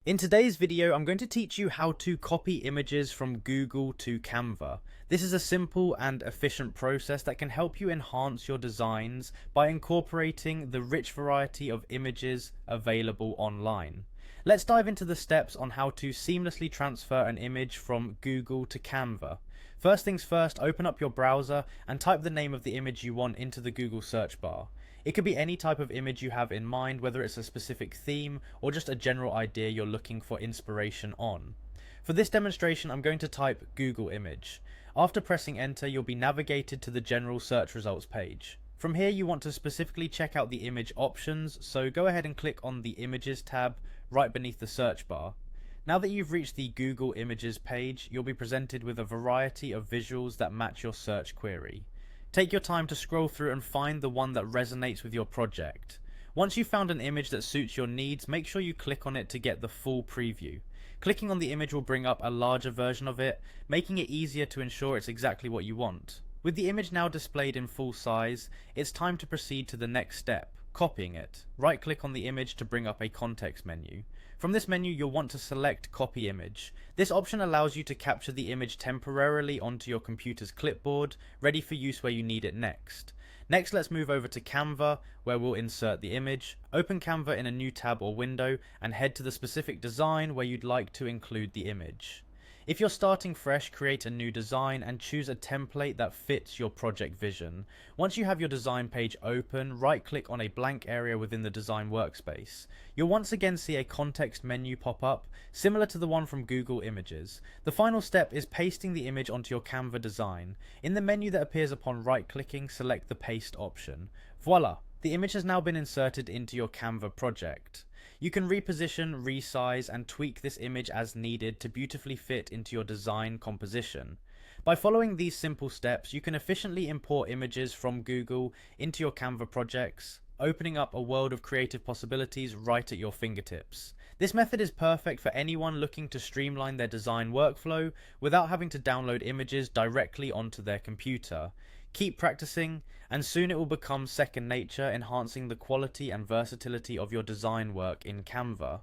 In today's video, I'm going to teach you how to copy images from Google to Canva. This is a simple and efficient process that can help you enhance your designs by incorporating the rich variety of images available online. Let's dive into the steps on how to seamlessly transfer an image from Google to Canva. First things first, open up your browser and type the name of the image you want into the Google search bar. It could be any type of image you have in mind, whether it's a specific theme or just a general idea you're looking for inspiration on. For this demonstration, I'm going to type Google image. After pressing enter, you'll be navigated to the general search results page. From here, you want to specifically check out the image options, so go ahead and click on the Images tab right beneath the search bar. Now that you've reached the Google Images page, you'll be presented with a variety of visuals that match your search query. Take your time to scroll through and find the one that resonates with your project. Once you've found an image that suits your needs, make sure you click on it to get the full preview. Clicking on the image will bring up a larger version of it, making it easier to ensure it's exactly what you want. With the image now displayed in full size, it's time to proceed to the next step, copying it. Right-click on the image to bring up a context menu. From this menu, you'll want to select Copy Image. This option allows you to capture the image temporarily onto your computer's clipboard, ready for use where you need it next. Next, let's move over to Canva, where we'll insert the image. Open Canva in a new tab or window, and head to the specific design where you'd like to include the image. If you're starting fresh, create a new design and choose a template that fits your project vision. Once you have your design page open, right-click on a blank area within the design workspace. You'll once again see a context menu pop up, similar to the one from Google Images. The final step is pasting the image onto your Canva design. In the menu that appears upon right-clicking, select the Paste option. Voila! The image has now been inserted into your Canva project. You can reposition, resize, and tweak this image as needed to beautifully fit into your design composition. By following these simple steps, you can efficiently import images from Google into your Canva projects, opening up a world of creative possibilities right at your fingertips. This method is perfect for anyone looking to streamline their design workflow without having to download images directly onto their computer. Keep practicing, and soon it will become second nature, enhancing the quality and versatility of your design work in Canva.